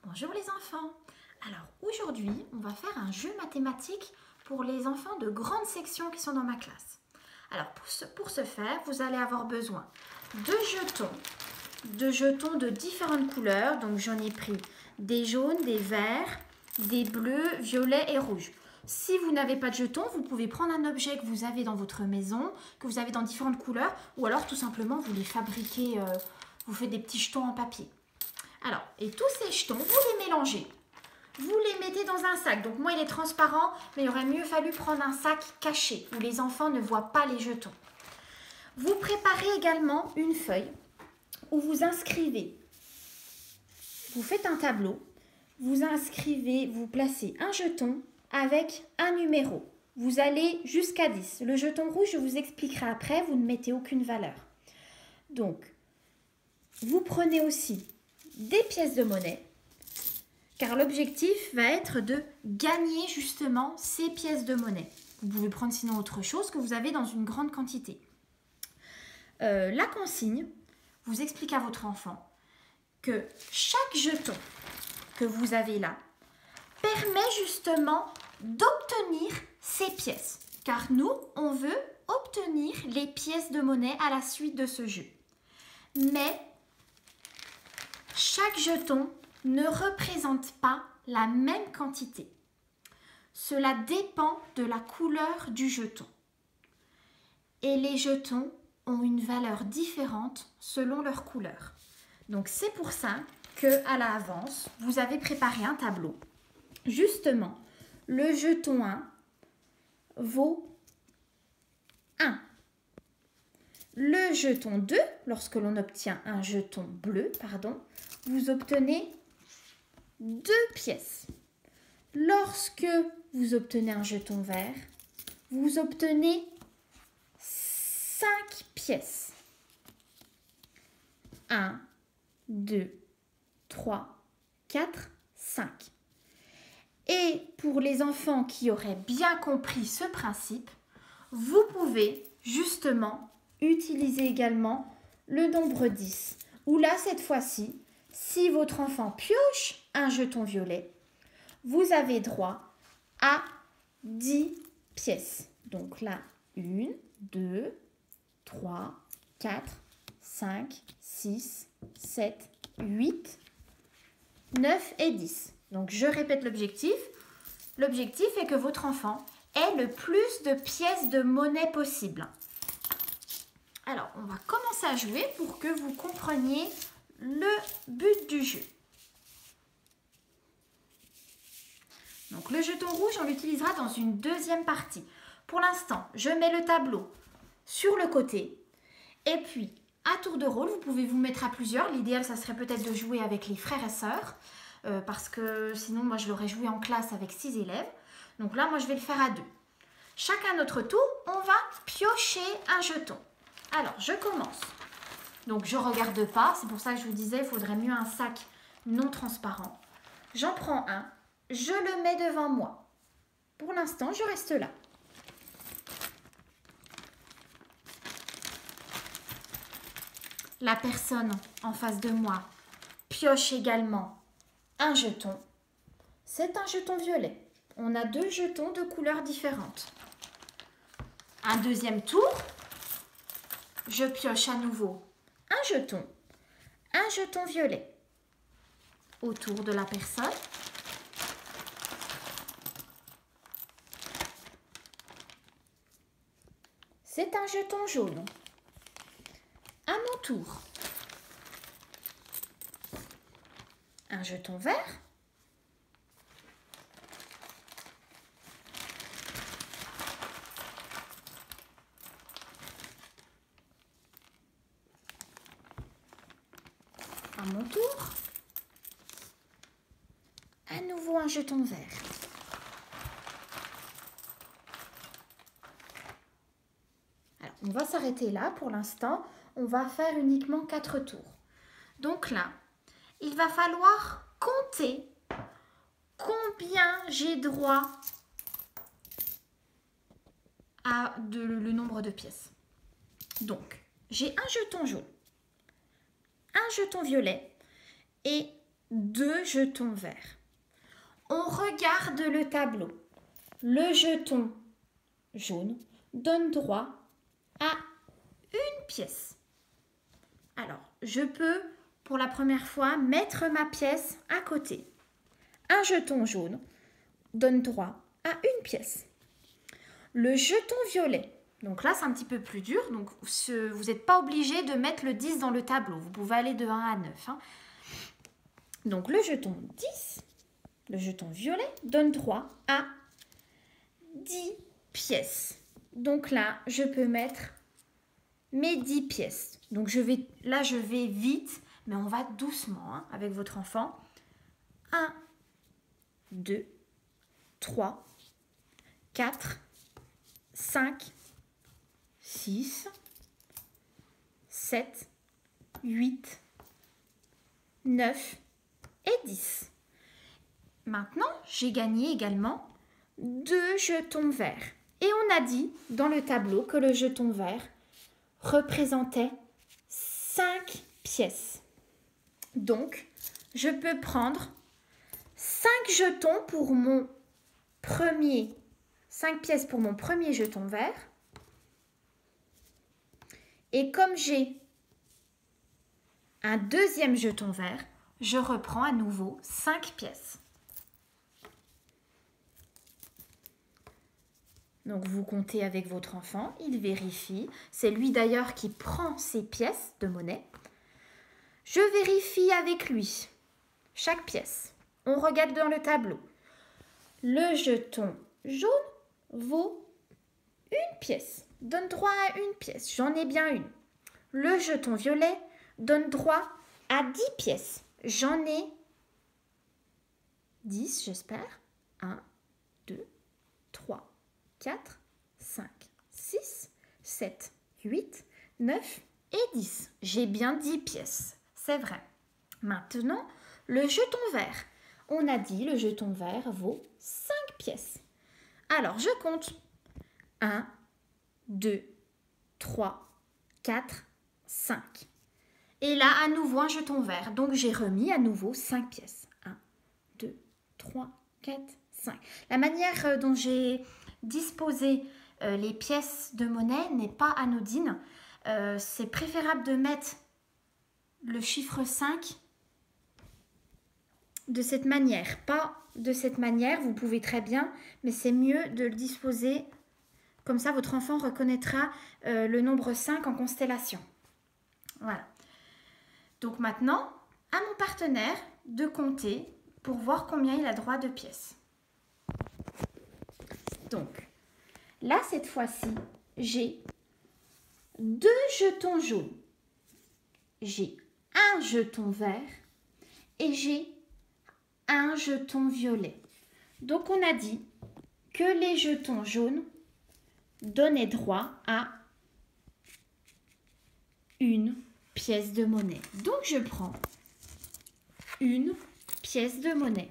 Bonjour les enfants. Alors aujourd'hui, on va faire un jeu mathématique pour les enfants de grande section qui sont dans ma classe. Alors pour ce faire, vous allez avoir besoin de jetons de différentes couleurs. Donc j'en ai pris des jaunes, des verts, des bleus, violets et rouges. Si vous n'avez pas de jetons, vous pouvez prendre un objet que vous avez dans votre maison, que vous avez dans différentes couleurs, ou alors tout simplement vous les fabriquez, vous faites des petits jetons en papier. Alors, et tous ces jetons, vous les mélangez. Vous les mettez dans un sac. Donc moi, il est transparent, mais il aurait mieux fallu prendre un sac caché, où les enfants ne voient pas les jetons. Vous préparez également une feuille où vous inscrivez. Vous faites un tableau, vous inscrivez, vous placez un jeton avec un numéro. Vous allez jusqu'à 10. Le jeton rouge, je vous expliquerai après, vous ne mettez aucune valeur. Donc, vous prenez aussi des pièces de monnaie, car l'objectif va être de gagner justement ces pièces de monnaie. Vous pouvez prendre sinon autre chose que vous avez dans une grande quantité. La consigne, vous expliquez à votre enfant que chaque jeton que vous avez là permet justement d'obtenir ces pièces, car nous, on veut obtenir les pièces de monnaie à la suite de ce jeu. Mais chaque jeton ne représente pas la même quantité. Cela dépend de la couleur du jeton. Et les jetons ont une valeur différente selon leur couleur. Donc c'est pour ça qu'à l'avance, vous avez préparé un tableau. Justement, le jeton 1 vaut 1. Le jeton 2, lorsque l'on obtient un jeton bleu, vous obtenez 2 pièces. Lorsque vous obtenez un jeton vert, vous obtenez 5 pièces. 1, 2, 3, 4, 5. Et pour les enfants qui auraient bien compris ce principe, vous pouvez justement utiliser également le nombre 10. Où là, cette fois-ci, si votre enfant pioche un jeton violet, vous avez droit à 10 pièces. Donc là, 1, 2, 3, 4, 5, 6, 7, 8, 9 et 10. Donc je répète l'objectif. L'objectif est que votre enfant ait le plus de pièces de monnaie possible. Alors, on va commencer à jouer pour que vous compreniez le but du jeu. Donc, le jeton rouge, on l'utilisera dans une deuxième partie. Pour l'instant, je mets le tableau sur le côté. Et puis, à tour de rôle, vous pouvez vous mettre à plusieurs. L'idéal, ça serait peut-être de jouer avec les frères et sœurs. Parce que sinon, moi, je l'aurais joué en classe avec 6 élèves. Donc là, moi, je vais le faire à 2. Chacun notre tour, on va piocher un jeton. Alors, je commence. Donc, je ne regarde pas. C'est pour ça que je vous disais, il faudrait mieux un sac non transparent. J'en prends un. Je le mets devant moi. Pour l'instant, je reste là. La personne en face de moi pioche également un jeton. C'est un jeton violet. On a 2 jetons de couleurs différentes. Un deuxième tour. Je pioche à nouveau un jeton violet autour de la personne. C'est un jeton jaune. À mon tour, un jeton vert. À mon tour, à nouveau un jeton vert. Alors, on va s'arrêter là pour l'instant. On va faire uniquement 4 tours. Donc là, il va falloir compter combien j'ai droit à le nombre de pièces. Donc, j'ai un jeton jaune, un jeton violet et 2 jetons verts. On regarde le tableau. Le jeton jaune donne droit à une pièce. Alors, je peux, pour la première fois, mettre ma pièce à côté. Un jeton jaune donne droit à une pièce. Le jeton violet, donc là c'est un petit peu plus dur, donc vous n'êtes pas obligé de mettre le 10 dans le tableau, vous pouvez aller de 1 à 9. Hein. Donc le jeton 10, le jeton violet, donne droit à 10 pièces. Donc là, je peux mettre mes 10 pièces. Donc je vais vite, mais on va doucement hein, avec votre enfant. 1, 2, 3, 4, 5, 6, 7, 8, 9 et 10. Maintenant, j'ai gagné également 2 jetons verts. Et on a dit dans le tableau que le jeton vert représentait 5 pièces. Donc, je peux prendre 5 jetons pour mon premier 5 pièces pour mon premier jeton vert. Et comme j'ai un deuxième jeton vert, je reprends à nouveau 5 pièces. Donc vous comptez avec votre enfant, il vérifie. C'est lui d'ailleurs qui prend ses pièces de monnaie. Je vérifie avec lui chaque pièce. On regarde dans le tableau. Le jeton jaune vaut une pièce, donne droit à une pièce, j'en ai bien une. Le jeton violet donne droit à 10 pièces, j'en ai 10 j'espère. 1, 2, 3, 4, 5, 6, 7, 8, 9 et 10. J'ai bien 10 pièces, c'est vrai. Maintenant, le jeton vert. On a dit le jeton vert vaut 5 pièces. Alors, je compte. 1, 2, 3, 4, 5. Et là, à nouveau, un jeton vert. Donc, j'ai remis à nouveau 5 pièces. 1, 2, 3, 4, 5. La manière dont j'ai disposé les pièces de monnaie n'est pas anodine. C'est préférable de mettre le chiffre 5 de cette manière. Pas de cette manière, vous pouvez très bien, mais c'est mieux de le disposer comme ça, votre enfant reconnaîtra le nombre 5 en constellation. Voilà. Donc maintenant, à mon partenaire de compter pour voir combien il a droit de pièces. Donc, là, cette fois-ci, j'ai 2 jetons jaunes. J'ai un jeton vert et j'ai un jeton violet. Donc, on a dit que les jetons jaunes donnaient droit à une pièce de monnaie. Donc, je prends une pièce de monnaie.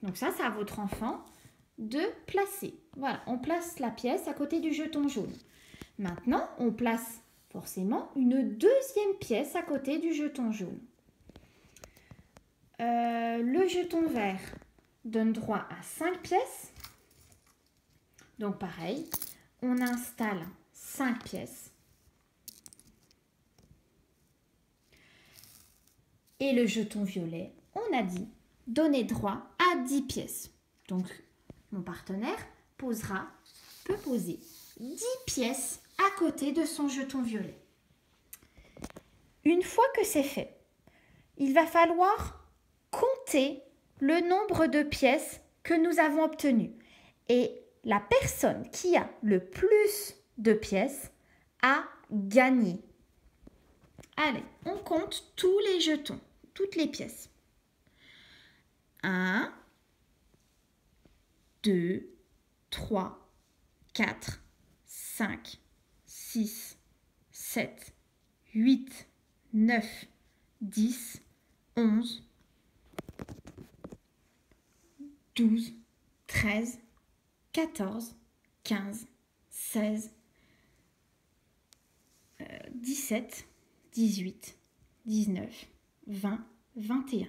Donc ça, c'est à votre enfant de placer. Voilà, on place la pièce à côté du jeton jaune. Maintenant, on place forcément une deuxième pièce à côté du jeton jaune. Le jeton vert donne droit à 5 pièces. Donc pareil, on installe 5 pièces. Et le jeton violet, on a dit, donnait droit à 10 pièces. Donc, mon partenaire peut poser 10 pièces à côté de son jeton violet. Une fois que c'est fait, il va falloir compter le nombre de pièces que nous avons obtenues. Et la personne qui a le plus de pièces a gagné. Allez, on compte tous les jetons, toutes les pièces. 1, 2, 3, 4, 5, 6, 7, 8, 9, 10, 11, 12, 13, 14, 15, 16, 17, 18, 19, 20, 21.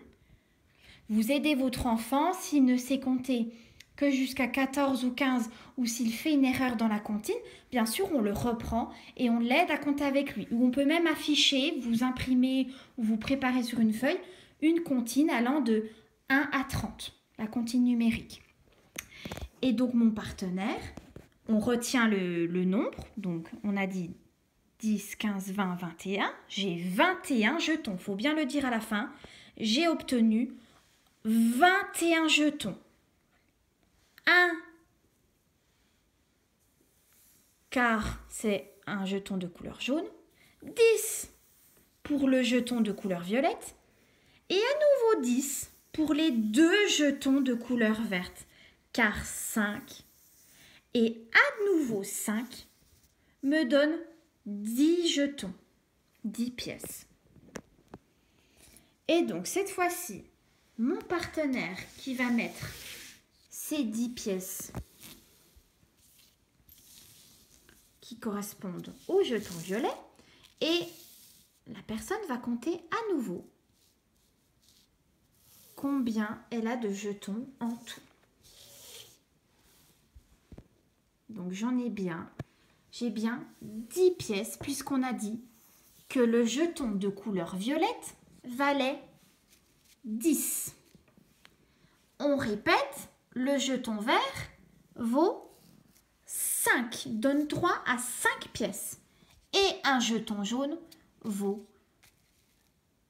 Vous aidez votre enfant s'il ne sait compter que jusqu'à 14 ou 15 ou s'il fait une erreur dans la comptine, bien sûr, on le reprend et on l'aide à compter avec lui. Ou on peut même afficher, vous imprimez ou vous préparez sur une feuille une comptine allant de 1 à 30, la comptine numérique. Et donc mon partenaire, on retient le nombre, donc on a dit 10, 15, 20, 21. J'ai 21 jetons, il faut bien le dire à la fin. J'ai obtenu 21 jetons. 1, car c'est un jeton de couleur jaune. 10 pour le jeton de couleur violette. Et à nouveau 10 pour les 2 jetons de couleur verte, car 5. Et à nouveau 5 me donne 10 jetons, 10 pièces. Et donc cette fois-ci, mon partenaire qui va mettre ces 10 pièces qui correspondent au jeton violet et la personne va compter à nouveau combien elle a de jetons en tout. Donc j'ai bien 10 pièces puisqu'on a dit que le jeton de couleur violette valait 10. On répète, le jeton vert vaut 5, donne droit à 5 pièces. Et un jeton jaune vaut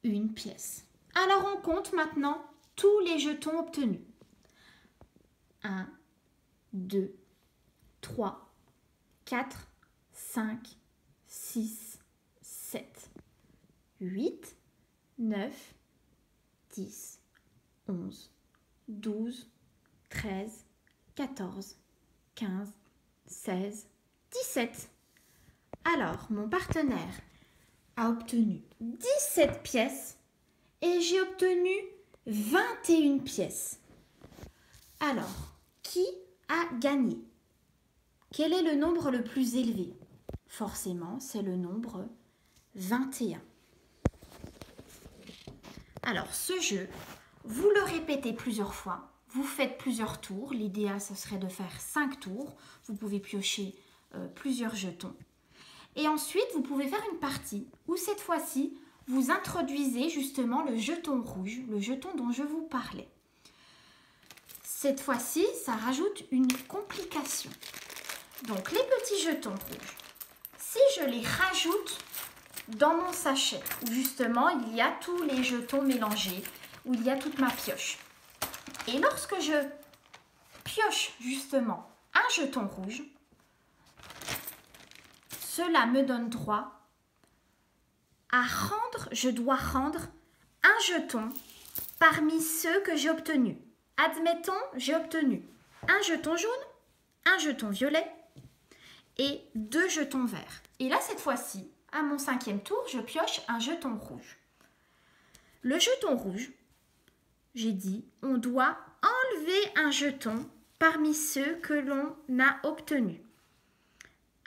1 pièce. Alors on compte maintenant tous les jetons obtenus. 1, 2, 3, 4, 5, 6, 7, 8, 9, 10, 11, 12, 13, 14, 15, 16, 17. Alors, mon partenaire a obtenu 17 pièces et j'ai obtenu 21 pièces. Alors, qui a gagné? Quel est le nombre le plus élevé? Forcément, c'est le nombre 21. Alors, ce jeu, vous le répétez plusieurs fois. Vous faites plusieurs tours. L'idéal, ce serait de faire 5 tours. Vous pouvez piocher plusieurs jetons. Et ensuite, vous pouvez faire une partie où cette fois-ci, vous introduisez justement le jeton rouge, le jeton dont je vous parlais. Cette fois-ci, ça rajoute une complication. Donc, les petits jetons rouges, si je les rajoute dans mon sachet, où justement il y a tous les jetons mélangés, où il y a toute ma pioche. Et lorsque je pioche justement un jeton rouge, cela me donne droit à rendre, je dois rendre un jeton parmi ceux que j'ai obtenus. Admettons, j'ai obtenu un jeton jaune, un jeton violet et 2 jetons verts. Et là, cette fois-ci, à mon 5e tour, je pioche un jeton rouge. Le jeton rouge, j'ai dit, on doit enlever un jeton parmi ceux que l'on a obtenus.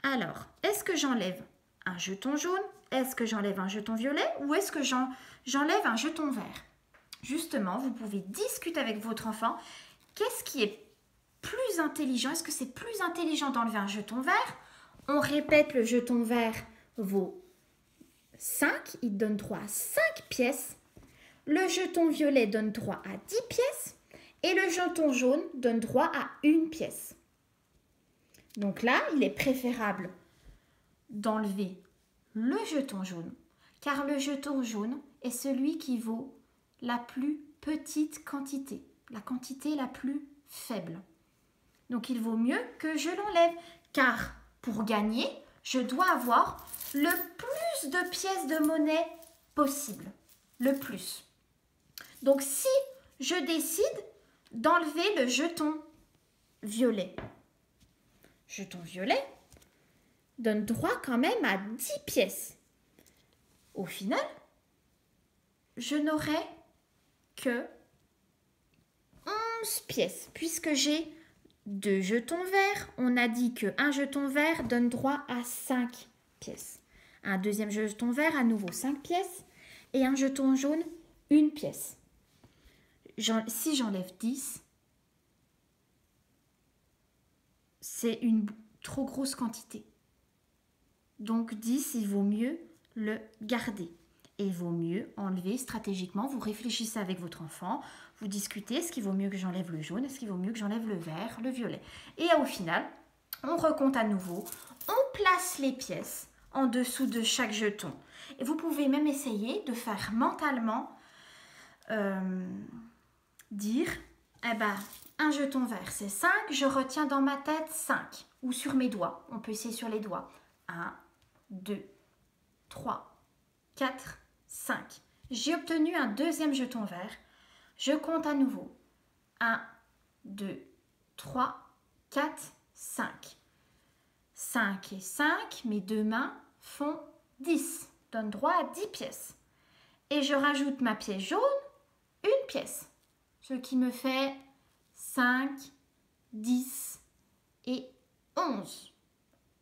Alors, est-ce que j'enlève un jeton jaune? Est-ce que j'enlève un jeton violet? Ou est-ce que j'enlève un jeton vert? Justement, vous pouvez discuter avec votre enfant. Qu'est-ce qui est plus intelligent? Est-ce que c'est plus intelligent d'enlever un jeton vert? On répète, le jeton vert vaut 5. Il donne droit à 5 pièces. Le jeton violet donne droit à 10 pièces. Et le jeton jaune donne droit à 1 pièce. Donc là, il est préférable d'enlever le jeton jaune, car le jeton jaune est celui qui vaut la plus petite quantité, la quantité la plus faible. Donc il vaut mieux que je l'enlève, car pour gagner, je dois avoir le plus de pièces de monnaie possible, le plus. Donc si je décide d'enlever le jeton violet donne droit quand même à 10 pièces. Au final, je n'aurai que 11 pièces, puisque j'ai 2 jetons verts. On a dit qu'un jeton vert donne droit à 5 pièces. Un deuxième jeton vert, à nouveau 5 pièces. Et un jeton jaune, 1 pièce. si j'enlève 10, c'est une trop grosse quantité. Donc 10, il vaut mieux le garder. Et il vaut mieux enlever stratégiquement. Vous réfléchissez avec votre enfant, vous discutez, est-ce qu'il vaut mieux que j'enlève le jaune, est-ce qu'il vaut mieux que j'enlève le vert, le violet. Et au final, on recompte à nouveau, on place les pièces en dessous de chaque jeton. Et vous pouvez même essayer de faire mentalement dire, eh ben, un jeton vert c'est 5, je retiens dans ma tête 5. Ou sur mes doigts, on peut essayer sur les doigts. 1, 2, 3, 4, 5. J'ai obtenu un deuxième jeton vert. Je compte à nouveau. 1, 2, 3, 4, 5. 5 et 5, mes deux mains font 10. Donne droit à 10 pièces. Et je rajoute ma pièce jaune, une pièce. Ce qui me fait 5, 10 et 11.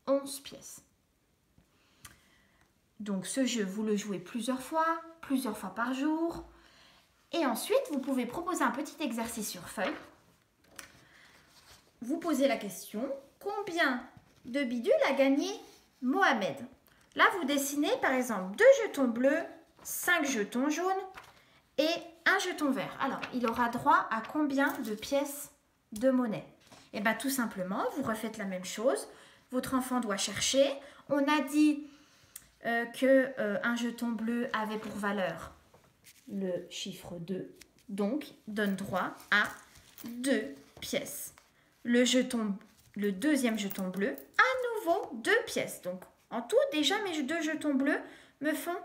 11 pièces. Donc ce jeu, vous le jouez plusieurs fois par jour. Et ensuite, vous pouvez proposer un petit exercice sur feuille. Vous posez la question, combien de bidules a gagné Mohamed? Là, vous dessinez par exemple 2 jetons bleus, 5 jetons jaunes et un jeton vert. Alors, il aura droit à combien de pièces de monnaie? Et bien tout simplement, vous refaites la même chose. Votre enfant doit chercher. On a dit qu'un jeton bleu avait pour valeur le chiffre 2. Donc, donne droit à 2 pièces. Le deuxième jeton bleu, à nouveau 2 pièces. Donc, en tout, déjà, mes 2 jetons bleus me font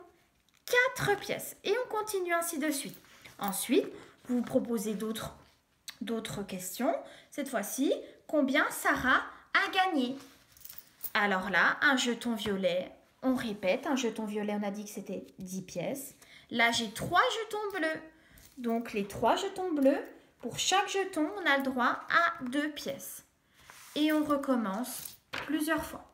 4 pièces. Et on continue ainsi de suite. Ensuite, vous vous proposez d'autres questions. Cette fois-ci, combien Sarah a gagné? Alors là, un jeton violet, on répète, un jeton violet, on a dit que c'était 10 pièces. Là, j'ai 3 jetons bleus. Donc, les 3 jetons bleus, pour chaque jeton, on a le droit à 2 pièces. Et on recommence plusieurs fois.